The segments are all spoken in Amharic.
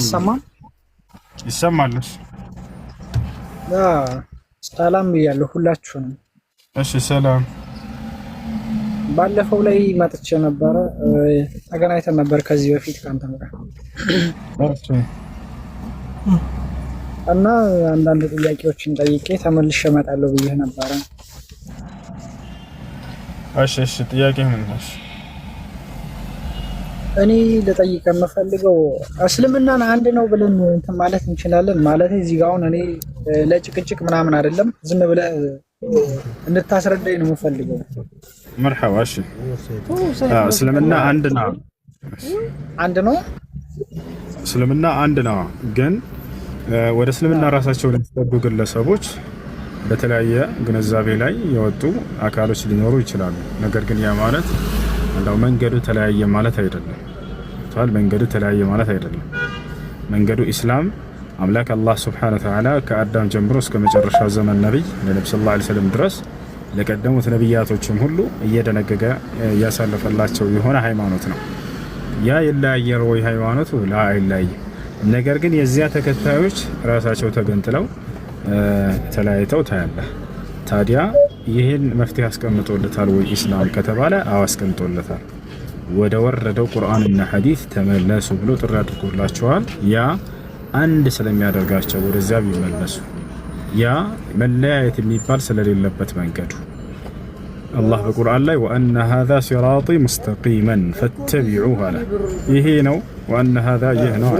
አይሰማም? ይሰማልሽ? ሰላም ብያለሁ ሁላችሁንም። እሺ ሰላም። ባለፈው ላይ መጥቼ ነበረ፣ ተገናኝተን ነበር ከዚህ በፊት ካንተም ጋር እና አንዳንድ ጥያቄዎችን ጠይቄ ተመልሼ እመጣለሁ ብዬ ነበረ። እሺ ጥያቄ ምን ነው? እኔ ልጠይቅ የምፈልገው እስልምናን አንድ ነው ብለን እንትን ማለት እንችላለን? ማለት እዚህ ጋር አሁን እኔ ለጭቅጭቅ ምናምን አይደለም፣ ዝም ብለህ እንድታስረዳኝ ነው የምፈልገው። መርሐባ። እሺ እስልምና አንድ ነው። አንድ ነው። እስልምና አንድ ነው፣ ግን ወደ እስልምና ራሳቸው ለሚጠጉ ግለሰቦች በተለያየ ግንዛቤ ላይ የወጡ አካሎች ሊኖሩ ይችላሉ። ነገር ግን ያ ማለት እንደው መንገዱ ተለያየ ማለት አይደለም። መንገዱ ተለያየ ማለት አይደለም። መንገዱ ኢስላም አምላክ አላህ ሱብሓነሁ ወተዓላ ከአዳም ጀምሮ እስከ መጨረሻው ዘመን ነብይ ለነብዩ ሰለላሁ ዐለይሂ ወሰለም ድረስ ለቀደሙት ነብያቶችም ሁሉ እየደነገገ ያሳለፈላቸው የሆነ ሃይማኖት ነው። ያ ይለያያል ወይ ሃይማኖቱ? ላ አይለያይም። ነገር ግን የዚያ ተከታዮች ራሳቸው ተገንጥለው ተለያይተው ታያለህ። ታዲያ ይህን መፍትሄ አስቀምጦለታል ወይ ኢስላም ከተባለ አዎ አስቀምጦለታል። ወደ ወረደው ቁርአንና ሐዲስ ተመለሱ ብሎ ጥሪ አድርጎላቸዋል። ያ አንድ ስለሚያደርጋቸው ወደዚያ ቢመለሱ፣ ያ መለያየት የሚባል ስለሌለበት መንገዱ አላህ በቁርአን ላይ ወአነ ሃዛ ሲራጢ ሙስተቂመን ፈተቢዑሁ አለ። ይሄ ነው ወአነ ሃዛ ይህ ነው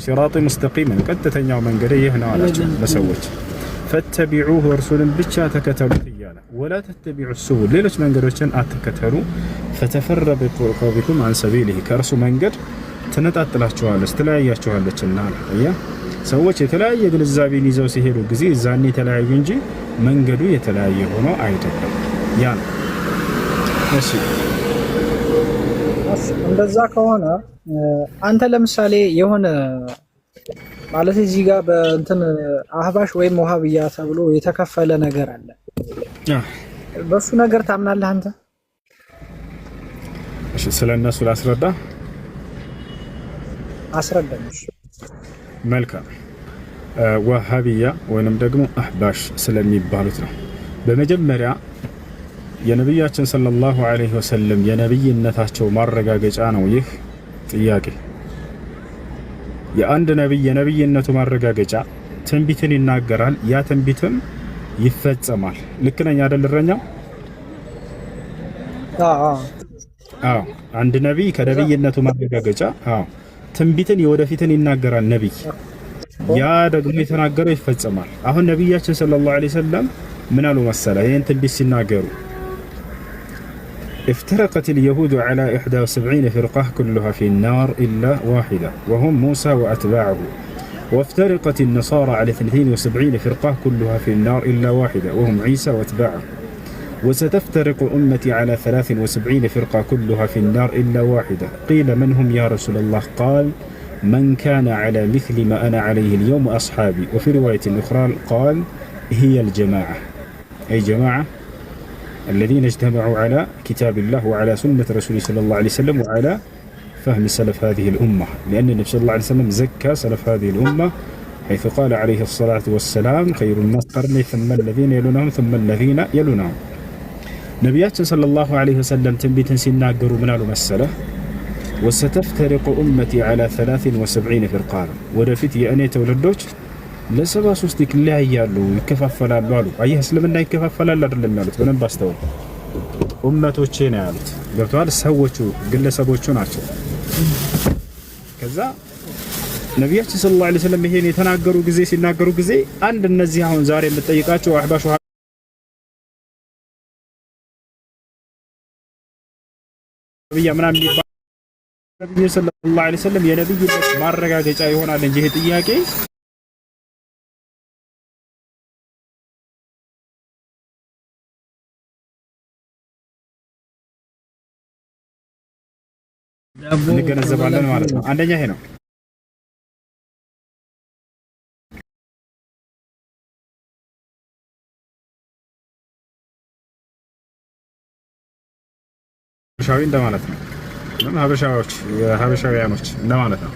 ሲራጢ ሙስተቂመን ቀጥተኛው መንገድ ይህ ነው አላቸው ለሰዎች። ፈተቢዑሁ እርሱንም ብቻ ተከተሉት እያለ ወላ ተተቢዑ ሱቡል ሌሎች መንገዶችን አትከተሉ። ፈተፈረቀ ቢኩም አን ሰቢሊሂ ከእርሱ መንገድ ትነጣጥላችኋለች ትለያያችኋለችና አለ። ሰዎች የተለያየ ግንዛቤን ይዘው ሲሄዱ ጊዜ እዛኔ የተለያዩ እንጂ መንገዱ የተለያየ ሆኖ አይደለም። ያ ነው። እሺ እንደዛ ከሆነ አንተ ለምሳሌ የሆነ ማለት እዚህ ጋር በእንትን አህባሽ ወይም ወሃብያ ተብሎ የተከፈለ ነገር አለ። በሱ ነገር ታምናለህ አንተ? እሺ ስለነሱ ላስረዳ። አስረዳኝ። መልካም። ወሃብያ ወይንም ደግሞ አህባሽ ስለሚባሉት ነው። በመጀመሪያ የነብያችን ሰለላሁ ዐለይሂ ወሰለም የነብይነታቸው ማረጋገጫ ነው ይህ ጥያቄ። የአንድ ነብይ የነብይነቱ ማረጋገጫ ትንቢትን ይናገራል፣ ያ ትንቢትም ይፈጸማል። ልክ ነኝ አይደል እረኛው? አዎ አንድ ነብይ ከነብይነቱ ማረጋገጫ ትንቢትን የወደፊትን ይናገራል ነብይ፣ ያ ደግሞ የተናገረው ይፈጸማል። አሁን ነብያችን ሰለላሁ ዐለይሂ ወሰለም ምን አሉ መሰለ ይሄን ትንቢት ሲናገሩ افترقت اليهود على 71 فرقة كلها في النار إلا واحدة وهم موسى وأتباعه وافترقت النصارى على 72 فرقة كلها في النار إلا واحدة وهم عيسى وأتباعه وستفترق أمتي على 73 فرقة كلها في النار إلا واحدة قيل من هم يا رسول الله قال من كان على مثل ما أنا عليه اليوم أصحابي وفي رواية أخرى قال هي الجماعة أي جماعة الذين اجتمعوا على كتاب الله وعلى سنة رسوله صلى الله عليه وسلم وعلى فهم سلف هذه الأمة لأن النبي صلى الله عليه وسلم زكى سلف هذه الأمة حيث قال عليه الصلاة والسلام خير الناس قرني ثم الذين يلونهم ثم الذين يلونهم نبياتنا صلى الله عليه وسلم تنبيتا سيناقروا من المسألة وستفترق أمتي على 73 فرقة ودفت أن يتولدوش ለሰባ ሶስት ይለያያሉ ይከፋፈላሉ አሉ። አየህ እስልምና ይከፋፈላል አይደለም ያሉት በደንብ አስተውል። ኡመቶቼ ነው ያሉት። ገብተዋል። ሰዎቹ ግለሰቦቹ ናቸው። ከዛ ነብያችን ሰለላሁ ዐለይሂ ወሰለም ይሄን የተናገሩ ጊዜ ሲናገሩ ጊዜ አንድ እነዚህ አሁን ዛሬ የምትጠይቃቸው አህባሽ ወሃብያ ምናምን የሚባል ነብዩ ሰለላሁ ዐለይሂ ወሰለም የነብይነት ማረጋገጫ ይሆናል እንጂ ይሄ ጥያቄ እንገነዘባለን ማለት ነው። አንደኛ ይሄ ነው። ሀበሻዊ እንደማለት ነው። ሀበሻዎች የሀበሻውያኖች እንደማለት ነው።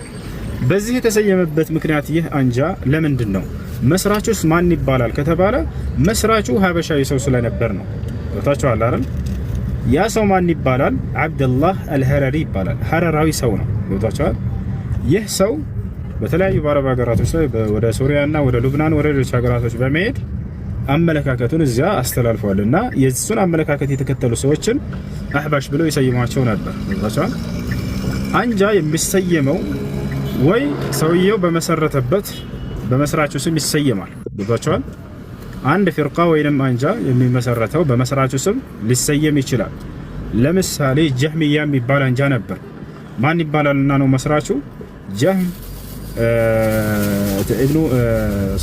በዚህ የተሰየመበት ምክንያት ይህ አንጃ ለምንድን ነው? መስራቹስ ማን ይባላል ከተባለ መስራቹ ሀበሻዊ ሰው ስለነበር ነው። ወጣችኋል አይደል? ያ ሰው ማን ይባላል? አብደላህ አልሐረሪ ይባላል። ሐረራዊ ሰው ነው። ወጣችኋል? ይህ ሰው በተለያዩ በአረብ ሀገራቶች ላይ ወደ ሱሪያና ወደ ሉብናን ወደ ሌሎች ሀገራቶች በመሄድ አመለካከቱን እዚያ አስተላልፏልና የሱን አመለካከት የተከተሉ ሰዎችን አህባሽ ብለው ይሰይሟቸው ነበር። ወጣችኋል? አንጃ የሚሰየመው ወይ ሰውየው በመሰረተበት በመስራቹ ስም ይሰየማል። ወጣችኋል? አንድ ፍርቃ ወይንም አንጃ የሚመሰረተው በመስራቹ ስም ሊሰየም ይችላል። ለምሳሌ ጀህሚያ የሚባል አንጃ ነበር። ማን ይባላልና ነው መስራቹ? ጀህም ኢብኑ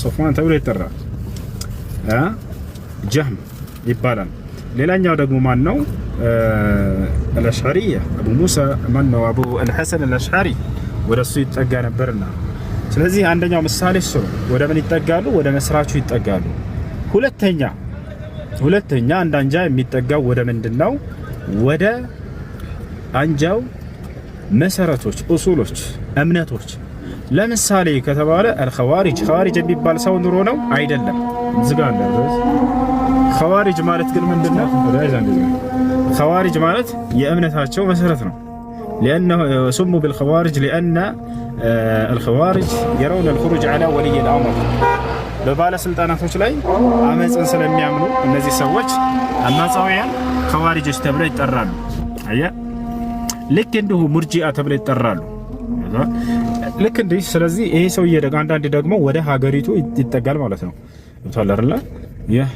ሶፍዋን ተብሎ ይጠራል። ጀህም ይባላል። ሌላኛው ደግሞ ማን ነው? አልአሽዓሪያ አቡ ሙሳ ማን ነው? አቡ አልሐሰን አልአሽዓሪ ወደሱ ይጠጋ ነበርና፣ ስለዚህ አንደኛው ምሳሌ እሱ ነው። ወደ ምን ይጠጋሉ? ወደ መስራቹ ይጠጋሉ። ሁለተኛ አንድ አንጃ የሚጠጋው ወደ ምንድነው? ወደ አንጃው መሰረቶች፣ ኡሱሎች፣ እምነቶች። ለምሳሌ ከተባለ አልኸዋሪጅ ኸዋሪጅ የሚባል ሰው ኑሮ ነው አይደለም። ዝጋ አለ። ኸዋሪጅ ማለት ግን ምንድነው? ኸዋሪጅ ማለት የእምነታቸው መሰረት ነው። لأنه سموا بالخوارج لأن الخوارج يرون الخروج على ولي الأمر በባለስልጣናቶች ላይ አመጽን ስለሚያምኑ እነዚህ ሰዎች አማጻውያን ኸዋሪጆች ተብለው ይጠራሉ። አያ ልክ እንዲሁ ሙርጂአ ተብለው ይጠራሉ። ልክ እንዲህ። ስለዚህ ይሄ ሰውዬ አንዳንድ ደግሞ ወደ ሀገሪቱ ይጠጋል ማለት ነው። ወጣላ አይደለ? ይህ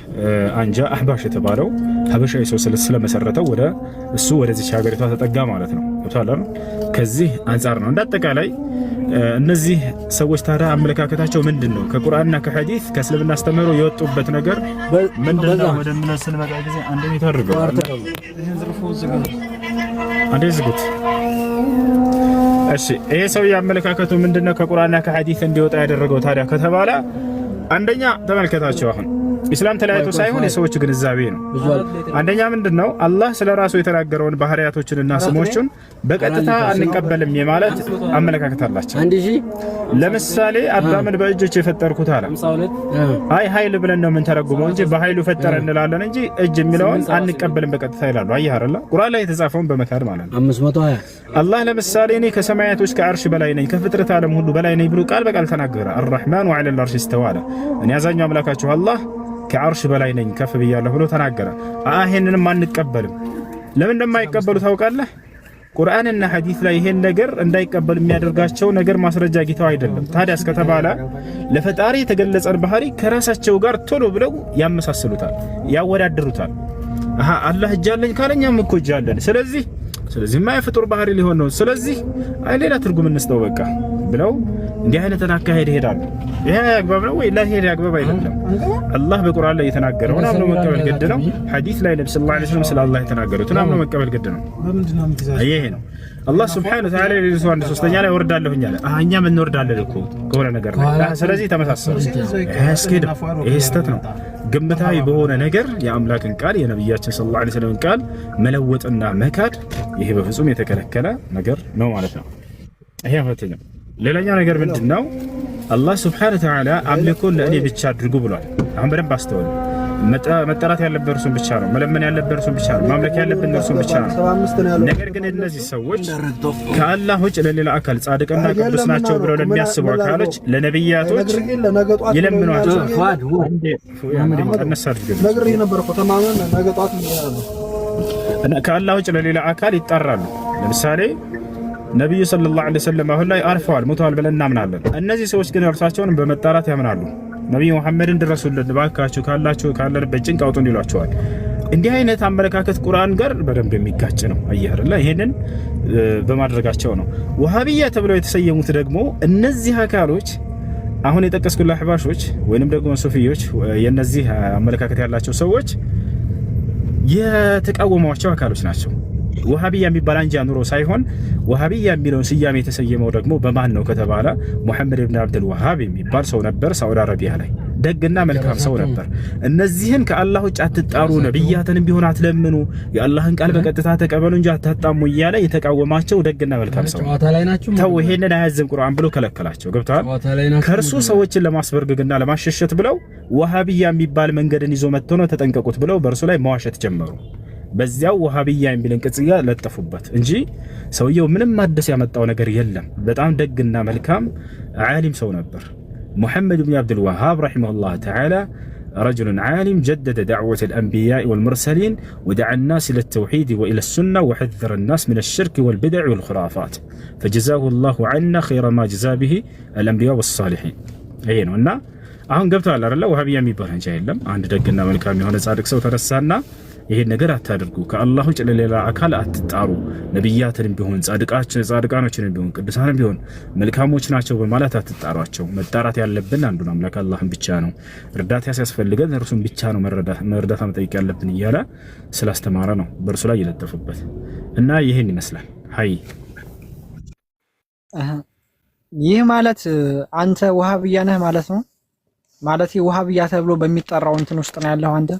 አንጃ አህባሽ የተባለው ሀበሻዊ ሰው ስለመሰረተው ወደ እሱ ወደዚህ ሀገሪቷ ተጠጋ ማለት ነው። ወጣላ ከዚህ አንፃር ነው። እንዳጠቃላይ እነዚህ ሰዎች ታዲያ አመለካከታቸው ምንድነው? ከቁርአንና ከሐዲስ ከእስልምና አስተምህሮ የወጡበት ነገር ምንድነው? ወደምን ስንመጣ ጊዜ አንደኛ ታርገው አንዴ ዝጉት። እሺ ይሄ ሰው ያመለካከቱ ምንድነው? ከቁርአንና ከሐዲስ እንዲወጣ ያደረገው ታዲያ ከተባለ አንደኛ ተመልከታቸው። አሁን ኢስላም ተለያይቶ ሳይሆን የሰዎች ግንዛቤ ነው። አንደኛ ምንድነው? አላህ ስለራሱ የተናገረውን ባህሪያቶችንና ስሞችን በቀጥታ አንቀበልም የማለት አመለካከት አላቸው። ለምሳሌ አዳምን በእጆች የፈጠርኩት አለ። አይ ኃይል ብለን ነው ምን ተረጉመው እንጂ በኃይሉ ፈጠረ እንላለን እንጂ እጅ የሚለውን አንቀበልም በቀጥታ ይላሉ። አየህ አይደል? ቁርአን ላይ የተጻፈውን በመካድ ማለት ነው። 520 አላህ ለምሳሌ እኔ ከሰማያቶች ከአርሽ በላይ ነኝ ከፍጥረት ዓለም ሁሉ በላይ ነኝ ብሎ ቃል በቃል ተናገረ። አርራህማኑ ዐለል አርሽ ኢስተዋለ። እኔ አዛኛው አምላካችሁ አላህ ከአርሽ በላይ ነኝ ከፍ ብያለሁ ብሎ ተናገረ። ይሄንንም አንቀበልም። ለምን እንደማይቀበሉ ታውቃለህ? ቁርአንና ሐዲስ ላይ ይሄን ነገር እንዳይቀበል የሚያደርጋቸው ነገር ማስረጃ ጌታው አይደለም። ታዲያ እስከተባለ ለፈጣሪ የተገለጸን ባህሪ ከራሳቸው ጋር ቶሎ ብለው ያመሳስሉታል፣ ያወዳድሩታል። አላህ እጅ አለኝ ካለኛም እኮ እጅ አለን። ስለዚህ የማይፈጥር ባህሪ ሊሆን ነው። ስለዚህ ሌላ ትርጉም እንስጠው በቃ ብለው እንዲህ አይነትን አካሄድ ይሄዳሉ። ይሄ አግባብ ነው ወይ? ለሄድ አግባብ አይደለም። አላህ በቁርአን ላይ የተናገረው አምኖ መቀበል ግድ ነው። ሐዲስ ላይ ነብዩ ሰለላሁ ዐለይሂ ወሰለም ስለ አላህ የተናገሩት አምኖ መቀበል ግድ ነው። ይሄ ነው አላህ ሱብሓነሁ ወተዓላ ለዚህ አንድ ሶስተኛ ላይ ወርዳለሁኝ አለ። እኛም እንወርዳለን እኮ ከሆነ ነገር ላይ። ስለዚህ ተመሳሰሉ። ያስኬድ ይሄ ስተት ነው። ግምታዊ በሆነ ነገር የአምላክን ቃል የነብያችን ሰለላሁ ዐለይሂ ወሰለም ቃል መለወጥና መካድ ይሄ በፍጹም የተከለከለ ነገር ነው ማለት ነው። ይሄ ነው። ሌላኛው ነገር ምንድነው? አላህ ሱብሓነሁ ወተዓላ አምልኮን ለእኔ ብቻ አድርጉ ብሏል። አሁን በደንብ አስተውሉ። መጠራት ያለበት እርሱን ብቻ ነው። መለመን ያለበት እርሱን ብቻ ነው። ማምለክ ያለበት እርሱን ብቻ ነው። ነገር ግን እነዚህ ሰዎች ከአላህ ውጭ ለሌላ አካል ጻድቅና ቅዱስ ናቸው ብለው ለሚያስቡ አካሎች ለነብያቶች ይለምኗቸው። ከአላህ ውጭ ለሌላ አካል ይጣራሉ። ለምሳሌ ነብዩ ሰለላሁ ዐለይሂ ወሰለም አሁን ላይ አርፈዋል፣ ሞተዋል ብለን እናምናለን። እነዚህ ሰዎች ግን እርሳቸውን በመጣራት ያምናሉ። ነብዩ መሐመድን ድረሱልን ባካችሁ ካለንበት ጭንቅ አውጡን ይሏቸዋል። እንዲህ አይነት አመለካከት ቁርአን ጋር በደንብ የሚጋጭ ነው። አየህ አይደል? ይሄንን በማድረጋቸው ነው ወሃቢያ ተብለው የተሰየሙት። ደግሞ እነዚህ አካሎች አሁን የጠቀስኩት አህባሾች ወይንም ደግሞ ሱፊዮች የነዚህ አመለካከት ያላቸው ሰዎች የተቃወሟቸው አካሎች ናቸው። ወሃቢያ የሚባል አንጃ ኑሮ ሳይሆን ወሃቢያ የሚለውን ስያሜ የተሰየመው ደግሞ በማን ነው ከተባለ ሙሐመድ ኢብኑ አብዱል ወሃብ የሚባል ሰው ነበር ሳዑዲ አረቢያ ላይ። ደግና መልካም ሰው ነበር። እነዚህን ከአላህ ውጭ አትጣሩ፣ ነብያትንም ቢሆን አትለምኑ፣ የአላህን ቃል በቀጥታ ተቀበሉ እንጂ አታጣሙ እያለ የተቃወማቸው ደግና መልካም ሰው ተው ይሄንን አያዝም ቁርአን ብሎ ከለከላቸው። ገብቷል። ከእርሱ ሰዎችን ለማስበርግግና ለማሸሸት ብለው ወሃቢያ የሚባል መንገድን ይዞ መጥቶ ነው ተጠንቀቁት ብለው በእርሱ ላይ መዋሸት ጀመሩ። በዚያው ወሃቢያ የሚልን ቅጽያ ለጠፉበት እንጂ ሰውየው ምንም አዲስ ያመጣው ነገር የለም። በጣም ደግና መልካም ዓሊም ሰው ነበር። محمد بن عبد الوهاب رحمه الله تعالى رجل عالم جدد دعوة الأنبياء والمرسلين ودعا الناس إلى التوحيد وإلى السنة وحذر الناس من الشرك والبدع والخرافات فجزاه الله عنا خير ما جزا به الأنبياء والصالحين. أين هنا አሁን ገብቷል አይደል? ወሃቢያ የሚባል እንጂ አይደለም። አንድ ደግና መልካም የሆነ ጻድቅ ሰው ተነሳና ይሄን ነገር አታድርጉ፣ ከአላህ ውጭ ለሌላ አካል አትጣሩ፣ ነብያትንም ቢሆን ጻድቃኖችንም ቢሆን ቅዱሳንም ቢሆን መልካሞች ናቸው በማለት አትጣሯቸው። መጣራት ያለብን አንዱን አምላክ አላህን ብቻ ነው። እርዳታ ሲያስፈልገን እርሱን ብቻ ነው መርዳታ መጠየቅ ያለብን እያለ ስላስተማረ ነው በእርሱ ላይ የለጠፉበት እና ይሄን ይመስላል። ሀይ ይህ ማለት አንተ ወሃቢያ ነህ ማለት ነው? ማለት ወሃቢያ ተብሎ በሚጠራው እንትን ውስጥ ነው ያለው አንተ?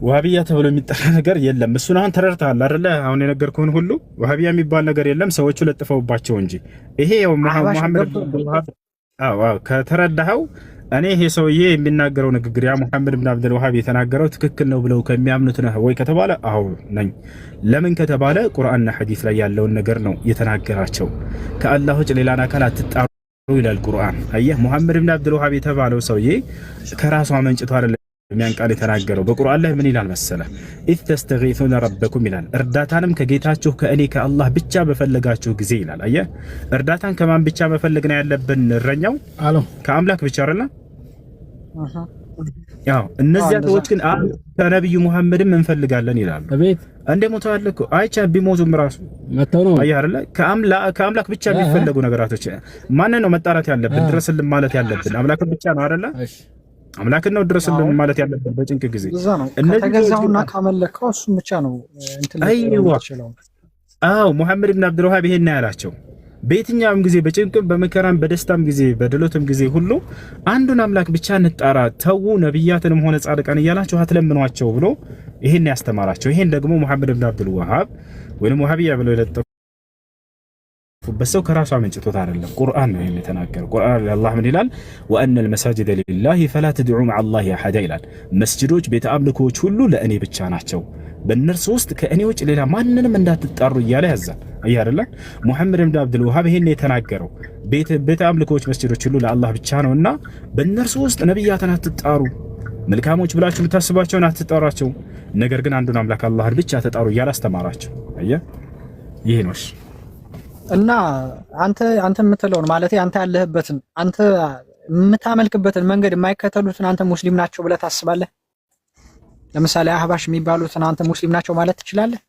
ወሃቢያ ተብሎ የሚጠራ ነገር የለም። እሱን አሁን ተረድተሃል አይደለ? አሁን የነገርኩህን ሁሉ ወሃቢያ የሚባል ነገር የለም። ሰዎቹ ለጥፈውባቸው እንጂ ይሄ ያው መሐመድ ከተረዳኸው እኔ ይሄ ሰውዬ የሚናገረው ንግግር ያ መሐመድ ብን አብዱል ወሃብ የተናገረው ትክክል ነው ብለው ከሚያምኑት ነህ ወይ ከተባለ አዎ ነኝ። ለምን ከተባለ ቁርአንና ሐዲስ ላይ ያለውን ነገር ነው የተናገራቸው። ከአላህ ውጭ ሌላን አካል አትጣሩ ይላል ቁርአን። አየህ መሐመድ ብን አብዱል ወሃብ የተባለው ሰውዬ ከራሱ አመንጭቶ አይደለም የሚያን ቃል የተናገረው። በቁርአን ላይ ምን ይላል መሰለ? ኢዝ ተስተጊሱነ ረበኩም ይላል። እርዳታንም ከጌታችሁ ከእኔ ከአላህ ብቻ በፈለጋችሁ ጊዜ ይላል። አየህ እርዳታን ከማን ብቻ መፈለግ ነው ያለብን? እረኛው ከአምላክ ብቻ አይደለ? ያው እነዚያ ሰዎች ግን ከነብዩ መሐመድም እንፈልጋለን ይላሉ። እንደ ሞተዋል እኮ አይቻ ቢሞቱም ራሱ መተው ነው። አየህ አይደለ? ከአምላክ ብቻ የሚፈልጉ ነገራቶች ማን ነው መጣራት ያለብን? ድረስልን ማለት ያለብን አምላክን ብቻ ነው አይደለ? አምላክን ነው ድረስልን ማለት ያለብን በጭንቅ ጊዜ። እነዚህ ተገዛውና ካመለከው እሱ ብቻ ነው እንትን ይችላል። አዎ መሐመድ ብን አብዱል ወሃብ ይሄን ያላቸው በየትኛውም ጊዜ በጭንቅም በመከራም በደስታም ጊዜ በድሎትም ጊዜ ሁሉ አንዱን አምላክ ብቻ እንጣራ፣ ተው ነብያትንም ሆነ ጻድቃን እያላችሁ አትለምኗቸው ብሎ ይሄን ያስተማራቸው። ይሄን ደግሞ መሐመድ ብን አብዱል ወሃብ ወይም ወሃቢያ ብሎ የለጠፉበት ሰው ከራሱ አመንጭቶት አይደለም፣ ቁርአን ነው የተናገረው። ቁርአን አላህ ምን ይላል? ወአነል መሳጅደ ሊላሂ ፈላ ተድዑ መዐላሂ አሐዳ ይላል። መስጂዶች ቤተ አምልኮዎች ሁሉ ለእኔ ብቻ ናቸው፣ በእነርሱ ውስጥ ከእኔ ውጭ ሌላ ማንንም እንዳትጣሩ እያለ ያዛል። አይ አይደለ? መሐመድ ብን አብዱል ወሃብ ይሄን የተናገረው ቤተ አምልኮዎች መስጂዶች ሁሉ ለአላህ ብቻ ነውና በእነርሱ ውስጥ ነብያትን አትጣሩ፣ መልካሞች ብላችሁ ልታስባቸውን አትጣሯቸው፣ ነገር ግን አንዱን አምላክ አላህን ብቻ ተጣሩ እያለ አስተማራቸው። አየ ይሄ ነው። እና አንተ የምትለውን ማለት አንተ ያለህበትን አንተ የምታመልክበትን መንገድ የማይከተሉትን አንተ ሙስሊም ናቸው ብለህ ታስባለህ? ለምሳሌ አህባሽ የሚባሉትን አንተ ሙስሊም ናቸው ማለት ትችላለህ?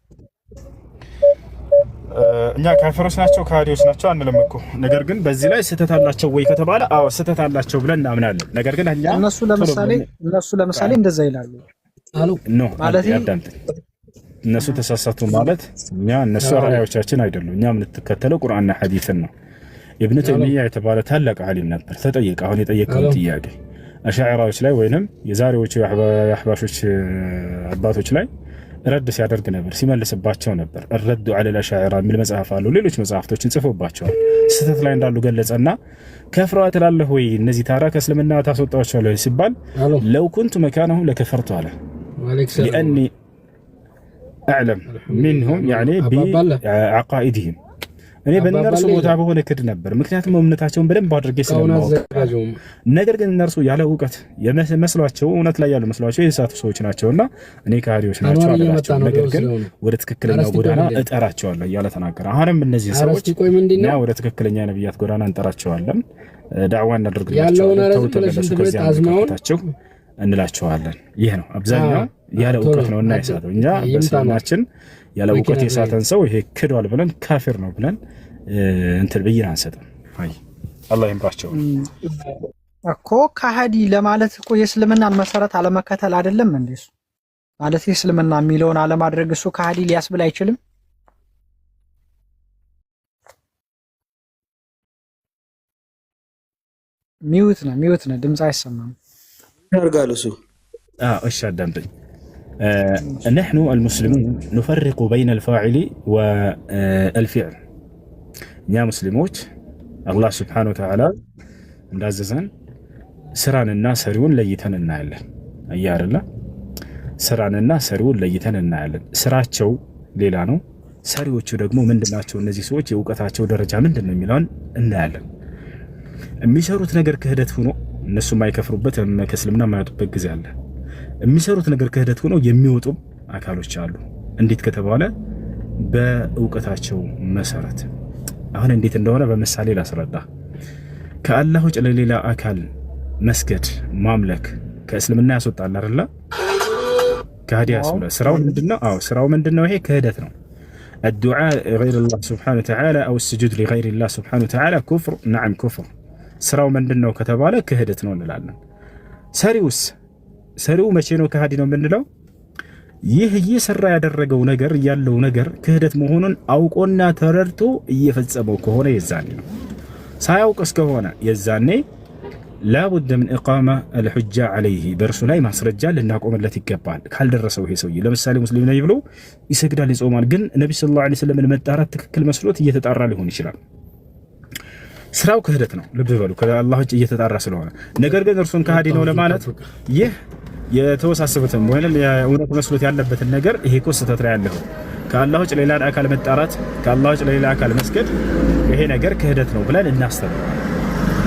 እኛ ካፊሮች ናቸው ከሃዲዎች ናቸው አንልም እኮ። ነገር ግን በዚህ ላይ ስህተት አላቸው ወይ ከተባለ አዎ ስህተት አላቸው ብለን እናምናለን። ነገር ግን እነሱ ለምሳሌ እንደዛ ይላሉ ማለት እነሱ ተሳሳቱ ማለት እኛ እነሱ ራእዮቻችን አይደሉም። እኛ የምንተከተለው ቁርአንና ሐዲስን ነው። ኢብኑ ተይሚያ የተባለ ታላቅ ዓሊም ነበር። ተጠየቀ አሁን የጠየቀው ጥያቄ አሻዕራዎች ላይ ወይንም የዛሬዎቹ የአህባሾች አባቶች ላይ ረድ ሲያደርግ ነበር፣ ሲመልስባቸው ነበር። الرد على الاشاعره የሚል መጽሐፍ አለው። ሌሎች መጽሐፍቶችን ጽፎባቸዋል። ስህተት ላይ እንዳሉ ገለጸና ከፍረዋ ትላለህ ወይ እነዚህ ታራ ከእስልምና ታስወጣቸዋለህ ሲባል لو كنت مكانهم لكفرت على لاني اعلم منهم يعني بعقائدهم እኔ በእነርሱ ቦታ በሆነ ክድ ነበር፣ ምክንያቱም እምነታቸውን በደንብ አድርጌ ስለማውቅ። ነገር ግን እነርሱ ያለ እውቀት መስሏቸው እውነት ላይ ያሉ መስሏቸው የሳቱ ሰዎች ናቸውና እኔ ከሃዲዎች ናቸው አላቸው። ነገር ግን ወደ ትክክለኛው ጎዳና እጠራቸዋለሁ እያለ ተናገረ። አሁንም እነዚህ ሰዎች እኛ ወደ ትክክለኛ ነብያት ጎዳና እንጠራቸዋለን፣ ዳዕዋ እናደርግላቸዋለን፣ ተውተው እንላቸዋለን። ይሄ ነው አብዛኛው ያለ እውቀት ነውና የሳተው። እኛ በስልምናችን ያለ እውቀት የሳተን ሰው ይሄ ክዷል ብለን ካፊር ነው ብለን እንትን ብይን አንሰጥም። አይ አላህ ይምራቸው እኮ ከሃዲ ለማለት እኮ የእስልምናን መሰረት አለመከተል አይደለም እንዴ? እሱ ማለት የእስልምና የሚለውን አለማድረግ እሱ ከሃዲ ሊያስብል አይችልም? ሚውት ነው ድምጽ አይሰማም ያርጋሉ እሱ እሺ አዳምጠኝ نحن المسلمون نفرق بين الفاعل والفعل يا مسلموች الله سبحانه وتعالى እንዳዘዘን ስራንና ሰሪውን ለይተን እናያለን አያርላ ስራንና ሰሪውን ለይተን እናያለን ስራቸው ሌላ ነው ሰሪዎቹ ደግሞ ምንድናቸው እነዚህ ሰዎች የእውቀታቸው ደረጃ ምንድነው የሚለውን እናያለን የሚሰሩት ነገር ክህደት ሆኖ እነሱ ማይከፍሩበት ከእስልምና ማያጡበት ጊዜ አለ የሚሰሩት ነገር ክህደት ሆኖ የሚወጡ አካሎች አሉ እንዴት ከተባለ በእውቀታቸው መሰረት አሁን እንዴት እንደሆነ በመሳሌ ላስረዳ ከአላህ ውጭ ለሌላ አካል መስገድ ማምለክ ከእስልምና ያስወጣል አይደል ከሃዲያ ስራው ምንድነው ስራው ምንድነው ይሄ ክህደት ነው الدعاء غير الله سبحانه وتعالى او السجود لغير الله سبحانه وتعالى كفر نعم كفر ስራው ምንድነው ከተባለ ክህደት ነው እንላለን ሰሪው መቼ ነው ከሃዲ ነው የምንለው ይህ እየሰራ ያደረገው ነገር ያለው ነገር ክህደት መሆኑን አውቆና ተረድቶ እየፈጸመው ከሆነ የዛኔ ነው ሳያውቅ እስከሆነ የዛኔ لابد من اقامه الحجه عليه በርሱ ላይ ማስረጃ ልናቆምለት ይገባል ካልደረሰው ይሄ ሰውዬ ለምሳሌ ሙስሊም ነኝ ብሎ ይሰግዳል ይጾማል ግን ነብዩ ሰለላሁ ዐለይሂ ወሰለም መጣራት ትክክል መስሎት እየተጣራ ሊሆን ይችላል ስራው ክህደት ነው ልብ በሉ ከአላህ ውጭ እየተጣራ ስለሆነ ነገር ግን እርሱን ከሃዲ ነው ለማለት ይህ የተወሳሰበተም ወይንም የእውነት መስሎት ያለበትን ነገር ይሄ እኮ ስህተት ላይ ያለው ከአላህ ውጭ ሌላ አካል መጣራት ከአላህ ውጭ ሌላ አካል መስገድ ይሄ ነገር ክህደት ነው ብለን እናስተምራለን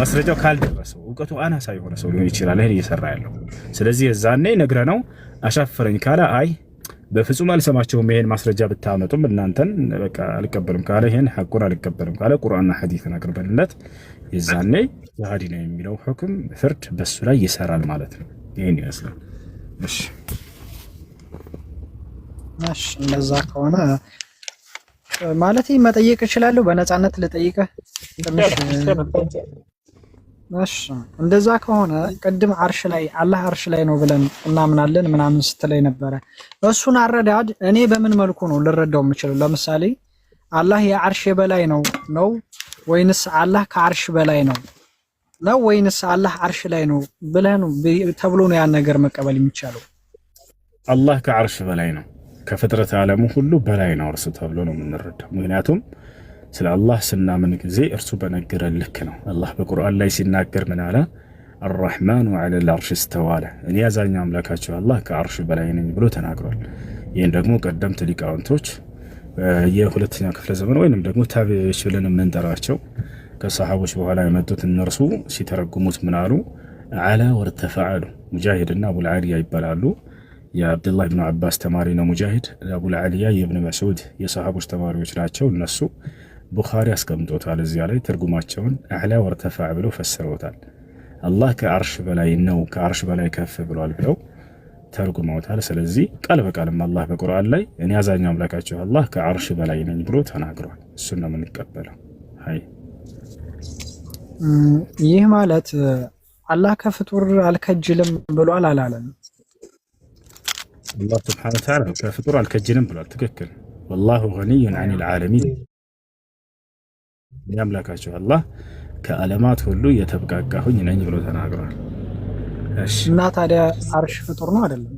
ማስረጃው ካልደረሰው እውቀቱ አናሳ የሆነ ሰው ሊሆን ይችላል ይሄን እየሰራ ያለው ስለዚህ የዛኔ ነግረነው አሻፈረኝ ካለ አይ በፍጹም አልሰማቸውም ይሄን ማስረጃ ብታመጡም እናንተን በቃ አልቀበልም ካለ ይሄን ሐቁን አልቀበልም ካለ ቁርአንና ሐዲስን አቅርበንለት የዛኔ ከሃዲ ነው የሚለው ሁክም ፍርድ በሱ ላይ ይሰራል ማለት ነው ይሄን ይመስላል እሺ እንደዛ ከሆነ ማለት መጠየቅ እችላለሁ በነፃነት ልጠይቅህ እሺ እንደዛ ከሆነ ቅድም አርሽ ላይ አላህ አርሽ ላይ ነው ብለን እናምናለን ምናምን ስትለይ ነበረ እሱን አረዳድ እኔ በምን መልኩ ነው ልረዳው የምችለው ለምሳሌ አላህ የአርሽ በላይ ነው ወይንስ አላህ ከአርሽ በላይ ነው ወይንስ አላህ አርሽ ላይ ነው ብለህ ነው ተብሎ ነው ያን ነገር መቀበል የሚቻለው አላህ ከአርሽ በላይ ነው ከፍጥረት ዓለሙ ሁሉ በላይ ነው እርሱ ተብሎ ነው የምንረዳው ምክንያቱም ስለ አላህ ስናምን ጊዜ እርሱ በነገረን ልክ ነው አላህ በቁርአን ላይ ሲናገር ምን አለ الرحمن على العرش استوى እኔ ያዛኛው አምላካችሁ አላህ ከአርሽ በላይ ነኝ ብሎ ተናግሯል ይሄን ደግሞ ቀደምት ሊቃውንቶች የሁለተኛው ክፍለ ዘመን ወይንም ደግሞ ታቢዒዎች ብለን የምንጠራቸው ከሰሃቦች በኋላ የመጡት እነርሱ ሲተረጉሙት ምን አሉ على وارتفعሉ ሙጃሂድና አቡ العالية ይባላሉ የአብዱላህ ኢብኑ አባስ ተማሪ ነው ሙጃሂድ አቡ العالية የኢብኑ መስዑድ የሰሃቦች ተማሪዎች ናቸው እነሱ ቡኻሪ አስቀምጦታል እዚያ ላይ ትርጉማቸውን አዕላ ወርተፋዕ ብለው ፈስረውታል አላህ ከአርሽ በላይ ነው ከአርሽ በላይ ከፍ ብሏል ብለው ተርጉመውታል ስለዚህ ቃል በቃልም አላህ በቁርአን ላይ እኔ ያዛኛው አምላካችሁ አላህ ከአርሽ በላይ ነኝ ብሎ ተናግሯል እሱን ነው የምንቀበለው አይ ይህ ማለት አላህ ከፍጡር አልከጅልም ብሏል አላለም አላህ Subhanahu Wa Ta'ala ከፍጡር አልከጅልም ብሏል ትክክል والله غني عن العالمين ያምላካችሁ አላህ ከዓለማት ሁሉ የተብቃቃሁኝ ነኝ ብሎ ተናግሯል እሺ እና ታዲያ አርሽ ፍጡር ነው አይደለም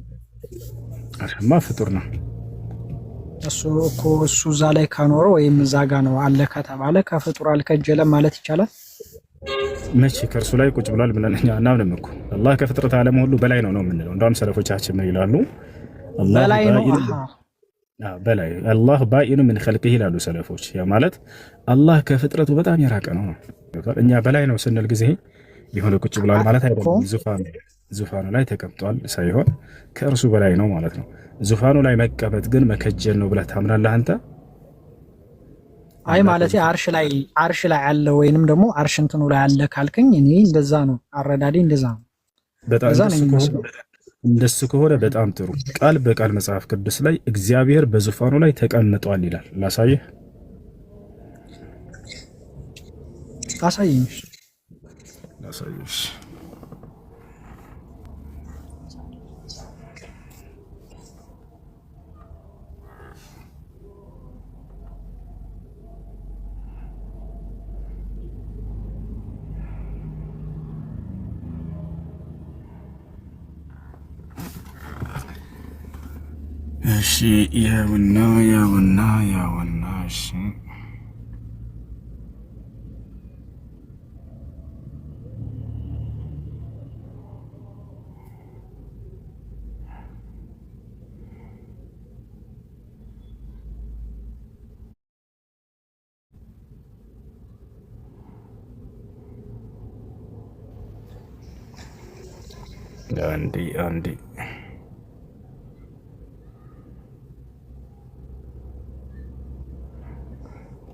አርሽማ ፍጡር ነው እሱ እዛ ላይ ካኖረው ወይም እዛ ጋ ነው አለ ከተባለ ከፍጡር አልከጀለም ማለት ይቻላል መቼ ከእርሱ ላይ ቁጭ ብሏል ብለን እኛ እናምንም እኮ አላህ ከፍጥረት ዓለም ሁሉ በላይ ነው የምንለው እንደውም ሰለፎቻችን ምን ይላሉ በላይ ነው በላይ አላህ ባኢኑ ምን ኸልቂሂ ይላሉ ሰለፎች ያ ማለት አላህ ከፍጥረቱ በጣም የራቀ ነው እኛ በላይ ነው ስንል ጊዜ የሆነ ቁጭ ብሏል ማለት አይደለም ዙፋኑ ላይ ተቀምጧል ሳይሆን ከእርሱ በላይ ነው ማለት ነው ዙፋኑ ላይ መቀመጥ ግን መከጀል ነው ብለህ ታምናለህ አንተ አይ ማለት አርሽ ላይ አለ ወይንም ደግሞ አርሽ እንትኑ ላይ አለ ካልከኝ እኔ እንደዛ ነው አረዳዴ እንደዛ ነው በጣም እንደሱ ከሆነ በጣም ጥሩ ቃል በቃል መጽሐፍ ቅዱስ ላይ እግዚአብሔር በዙፋኑ ላይ ተቀምጧል ይላል ላሳየህ አሳየኝ እሺ ያውና እሺ አንዴ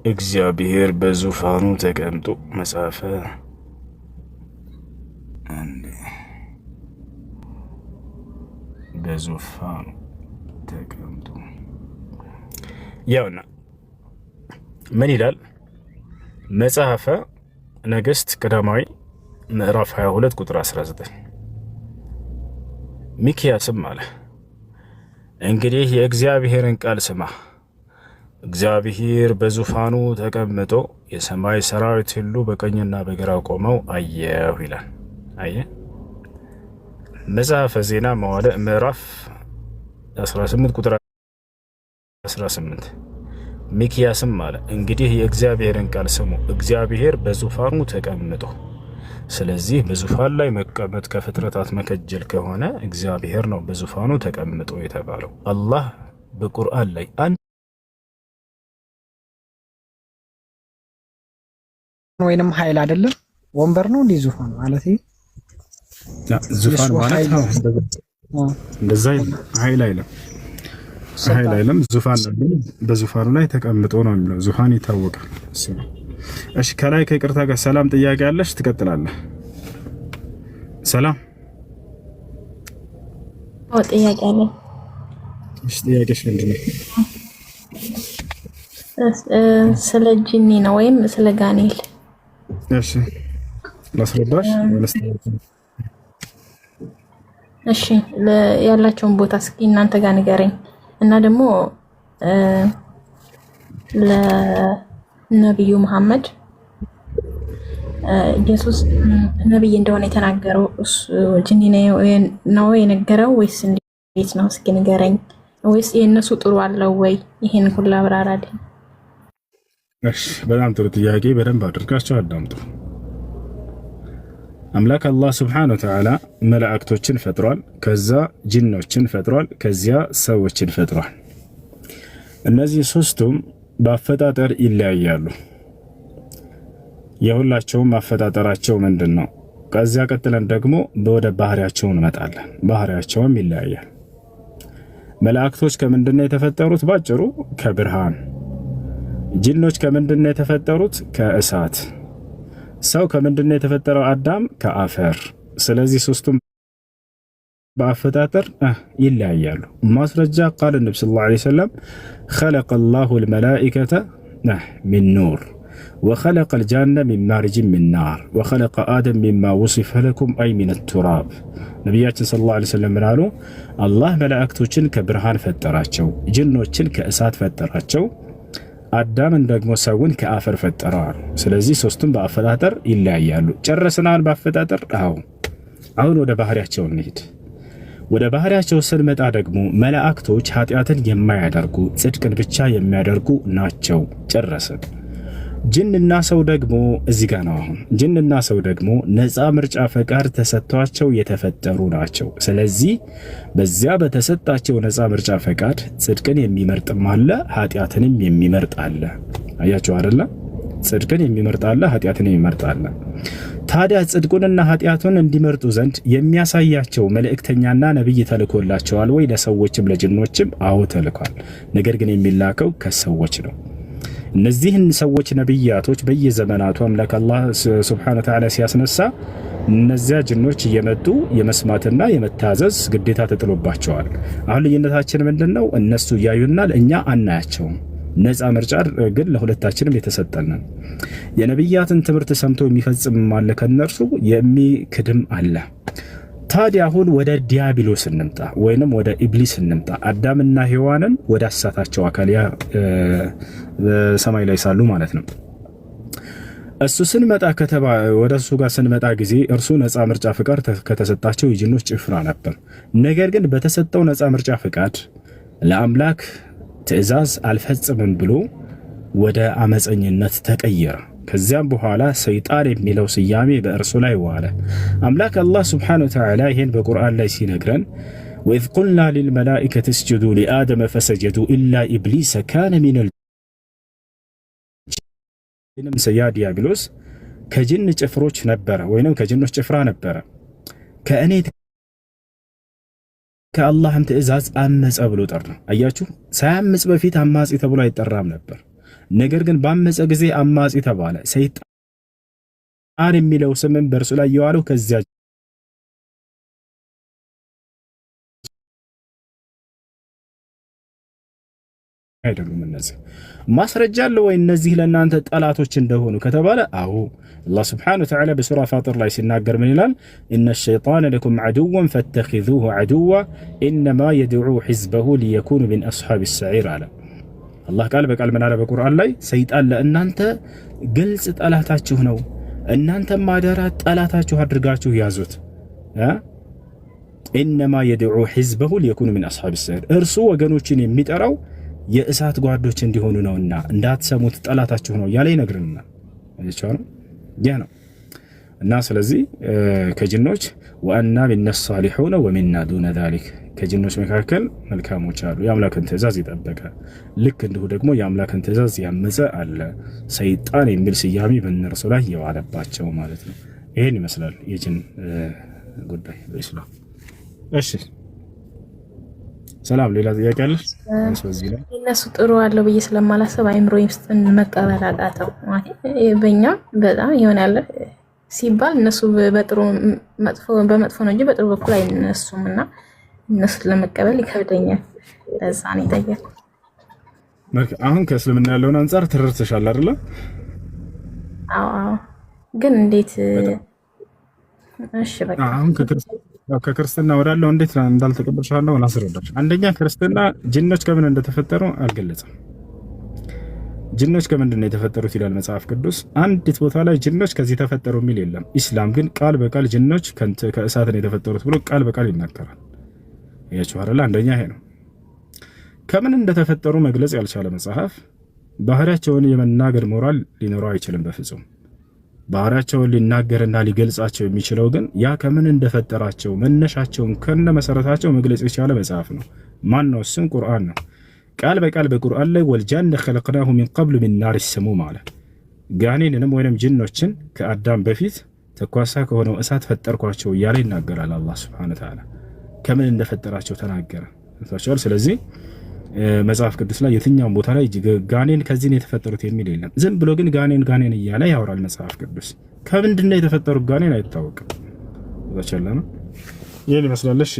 እግዚአብሔር በዙፋኑ ተቀምጦ መጽሐፈ በዙፋኑ ተቀምጦ ያውና ምን ይላል? መጽሐፈ ነገሥት ቀዳማዊ ምዕራፍ 22 ቁጥር 19 ሚክያስም አለ እንግዲህ የእግዚአብሔርን ቃል ስማ፣ እግዚአብሔር በዙፋኑ ተቀምጦ የሰማይ ሰራዊት ሁሉ በቀኝና በግራው ቆመው አየሁ ይላል። አየ መጽሐፈ ዜና መዋዕል ምዕራፍ 18 ቁጥር 18 ሚክያስም አለ እንግዲህ የእግዚአብሔርን ቃል ስሙ፣ እግዚአብሔር በዙፋኑ ተቀምጦ። ስለዚህ በዙፋን ላይ መቀመጥ ከፍጥረታት መከጀል ከሆነ እግዚአብሔር ነው በዙፋኑ ተቀምጦ የተባለው። አላህ በቁርአን ላይ ወይንም ኃይል አይደለም ወንበር ነው እንዴ ዙፋን ማለት ይሄ ዙፋን ማለት ነው። እንደዛ ኃይል አይለም ዙፋን ነው። በዙፋኑ ላይ ተቀምጦ ነው የሚለው። ዙፋን ይታወቃል። እሺ ከላይ ከይቅርታ ጋር ሰላም ጥያቄ አለሽ? ትቀጥላለህ። ሰላም ጥያቄ አለ። እሺ ጥያቄሽ ምንድን ነው? ስለ ጂኒ ነው ወይም ስለ ጋኔል? እሺ ላስረዳሽ። እሺ ያላቸውን ቦታ እስኪ እናንተ ጋር ንገረኝ እና ደግሞ ለነብዩ መሐመድ ኢየሱስ ነብይ እንደሆነ የተናገረው ጂኒ ነው የነገረው ወይስ እንዴት ነው? እስኪ ንገረኝ። ወይስ የነሱ ጥሩ አለው ወይ? ይሄን ሁሉ አብራራልኝ። እሺ በጣም ጥሩ ጥያቄ። በደንብ አድርጋችሁ አዳምጡ። አምላክ አላህ ሱብሓነሁ ወተዓላ መላእክቶችን ፈጥሯል፣ ከዛ ጂኖችን ፈጥሯል፣ ከዚያ ሰዎችን ፈጥሯል። እነዚህ ሶስቱም በአፈጣጠር ይለያያሉ። የሁላቸውም አፈጣጠራቸው ምንድን ነው? ከዚያ ቀጥለን ደግሞ ወደ ባህሪያቸው እንመጣለን። ባህሪያቸውም ይለያያል። መላእክቶች ከምንድን ነው የተፈጠሩት? ባጭሩ ከብርሃን። ጂኖች ከምንድን ነው የተፈጠሩት? ከእሳት። ሰው ከምንድን ነው የተፈጠረው? አዳም ከአፈር። ስለዚህ ሶስቱም በአፈጣጠር ይለያያሉ። ማስረጃ ቃል ነብዩ ሰለላሁ ዐለይሂ ወሰለም خلق الله الملائكة من نور وخلق الجنة من مارج من نار وخلق آدم مما وصف لكم أي من التراب ነቢያችን ሰለላሁ ዐለይሂ ወሰለም ምናሉ? አላህ መላእክቶችን ከብርሃን ፈጠራቸው፣ ጅኖችን ከእሳት ፈጠራቸው፣ አዳምን ደግሞ ሰውን ከአፈር ፈጠረዋል። ስለዚህ ሶስቱም በአፈጣጠር ይለያያሉ። ጨረስናል በአፈጣጠር? አዎ። አሁን ወደ ባህሪያቸው እንሂድ። ወደ ባህሪያቸው ስንመጣ ደግሞ መላእክቶች ኃጢአትን የማያደርጉ ጽድቅን ብቻ የሚያደርጉ ናቸው። ጨረስን። ጅንና ሰው ደግሞ እዚህ ጋር ነው። አሁን ጅንና ሰው ደግሞ ነፃ ምርጫ ፈቃድ ተሰጥቷቸው የተፈጠሩ ናቸው። ስለዚህ በዚያ በተሰጣቸው ነፃ ምርጫ ፈቃድ ጽድቅን የሚመርጥም አለ፣ ኃጢአትንም የሚመርጥ አለ። አያችሁ አይደለ? ጽድቅን የሚመርጥ አለ፣ ኃጢአትን የሚመርጥ አለ። ታዲያ ጽድቁንና ኃጢአቱን እንዲመርጡ ዘንድ የሚያሳያቸው መልእክተኛና ነብይ ተልኮላቸዋል ወይ? ለሰዎችም ለጅኖችም? አዎ ተልኳል። ነገር ግን የሚላከው ከሰዎች ነው። እነዚህን ሰዎች ነብያቶች በየዘመናቱ አምላክ አላህ ሱብሓነሁ ወተዓላ ሲያስነሳ እነዚያ ጅኖች እየመጡ የመስማትና የመታዘዝ ግዴታ ተጥሎባቸዋል። አሁን ልዩነታችን ምንድነው? እነሱ ያዩናል፣ እኛ አናያቸውም። ነፃ ምርጫ ግን ለሁለታችንም የተሰጠን። የነብያትን ትምህርት ሰምቶ የሚፈጽም አለ፣ ከነርሱ የሚክድም አለ። ታዲያ አሁን ወደ ዲያብሎስ እንምጣ፣ ወይንም ወደ ኢብሊስ እንምጣ። አዳምና ሔዋንን ወደ አሳታቸው አካል በሰማይ ላይ ሳሉ ማለት ነው። እሱ ስንመጣ ወደ እሱ ጋር ስንመጣ ጊዜ እርሱ ነፃ ምርጫ ፍቃድ ከተሰጣቸው የጅኖች ጭፍራ ነበር። ነገር ግን በተሰጠው ነፃ ምርጫ ፍቃድ ለአምላክ ትእዛዝ አልፈጽምም ብሎ ወደ አመፀኝነት ተቀየረ። ከዚያም በኋላ ሰይጣን የሚለው ስያሜ በእርሱ ላይ ዋለ። አምላክ አላህ ሱብሓነሁ ወተዓላ ይህን በቁርአን ላይ ሲነግረን ወኢዝ ቁልና ሊልመላኢከቲ እስጁዱ ሊአደመ ፈሰጀዱ ኢላ ኢብሊሰ ካነ ሚነል ጂን ያ ዲያብሎስ ከጅን ጭፍሮች ነበረ ወይንም ከጅኖች ጭፍራ ነበረ ከእኔ ከአላህም ትእዛዝ አመፀ ብሎ ጠራ። አያችሁ፣ ሳያምፅ በፊት አማጺ ተብሎ አይጠራም ነበር። ነገር ግን ባመፀ ጊዜ አማጺ ተባለ። ሰይጣን የሚለው ስምም በእርሱ ላይ የዋለው ከዚያ አይደሉም። እነዚህ ማስረጃ አለ ወይ እነዚህ ለእናንተ ጠላቶች እንደሆኑ ከተባለ አዎ፣ አላህ ስብሓነሁ ወተዓላ በሱራ ፋጢር ላይ ሲናገር ምን ይላል? ኢነ ሸይጣነ ለኩም ዐዱወን ፈተኺዙሁ ዐዱዋ ኢነማ የድዑ ሒዝበሁ ሊየኩኑ ሚን አስሓቢ ሰዒር አለ። አላህ ቃል በቃል ምን አለ በቁርአን ላይ? ሰይጣን ለእናንተ ግልጽ ጠላታችሁ ነው፣ እናንተም ማደራ ጠላታችሁ አድርጋችሁ ያዙት። ኢነማ የድዑ ሒዝበሁ ሊየኩኑ ሚን አስሓቢ ሰዒር፣ እርሱ ወገኖችን የሚጠራው የእሳት ጓዶች እንዲሆኑ ነውና እንዳትሰሙት ጠላታችሁ ነው ያለ ይነግርናል። ይህ ነው እና ስለዚህ ከጅኖች ወአና ሚነ ሳሊሑነ ወሚና ዱነ ዛሊክ፣ ከጅኖች መካከል መልካሞች አሉ፣ የአምላክን ትእዛዝ የጠበቀ ልክ እንዲሁ ደግሞ የአምላክን ትእዛዝ ያመፀ አለ። ሰይጣን የሚል ስያሜ በእነርሱ ላይ የዋለባቸው ማለት ነው። ይህን ይመስላል የጅን ጉዳይ በኢስላም። እሺ ሰላም፣ ሌላ ጥያቄ አለ? እነሱ ጥሩ አለው ብዬ ስለማላሰብ አይምሮ ውስጥ መቀበል አቃተው። በእኛ በጣም ይሆናል ሲባል እነሱ በጥሩ በመጥፎ ነው እንጂ በጥሩ በኩል አይነሱም እና እነሱ ለመቀበል ይከብደኛል። ለዛ ነው የጠየኩት። አሁን ከእስልምና ያለውን አንጻር ተረድተሻል አይደለ? አዎ። ግን እንዴት? እሺ በቃ አሁን ከክርስትና ወዳለው እንዴት እንዳልተቀበልሻለሁ ላስረዳሽ። አንደኛ ክርስትና ጅኖች ከምን እንደተፈጠሩ አልገለጸም። ጅኖች ከምንድን ነው የተፈጠሩት ይላል መጽሐፍ ቅዱስ። አንዲት ቦታ ላይ ጅኖች ከዚህ ተፈጠሩ የሚል የለም። ኢስላም ግን ቃል በቃል ጅኖች ከእሳት ነው የተፈጠሩት ብሎ ቃል በቃል ይናገራል። ያችሁ አይደል? አንደኛ ይሄ ነው። ከምን እንደተፈጠሩ መግለጽ ያልቻለ መጽሐፍ ባህሪያቸውን የመናገር ሞራል ሊኖረው አይችልም በፍጹም። ባህሪያቸውን ሊናገርና ሊገልጻቸው የሚችለው ግን ያ ከምን እንደፈጠራቸው መነሻቸውን ከነ መሰረታቸው መግለጽ የቻለ መጽሐፍ ነው። ማን ነው? እሱም ቁርአን ነው። ቃል በቃል በቁርአን ላይ ወልጃነ ኸለቅናሁ ሚን ቀብሉ ሚን ናሪ ሰሙም አለ። ጋኔንንም ወይንም ጅኖችን ከአዳም በፊት ተኳሳ ከሆነው እሳት ፈጠርኳቸው እያለ ይናገራል አላህ ሱብሓነሁ ወተዓላ። ከምን እንደፈጠራቸው ተናገረ። ስለዚህ መጽሐፍ ቅዱስ ላይ የትኛውም ቦታ ላይ ጋኔን ከዚህ ነው የተፈጠሩት የሚል የለም። ዝም ብሎ ግን ጋኔን እያለ ያወራል መጽሐፍ ቅዱስ። ከምንድን ነው የተፈጠሩት ጋኔን አይታወቅም። ይህን ይመስላል። እሺ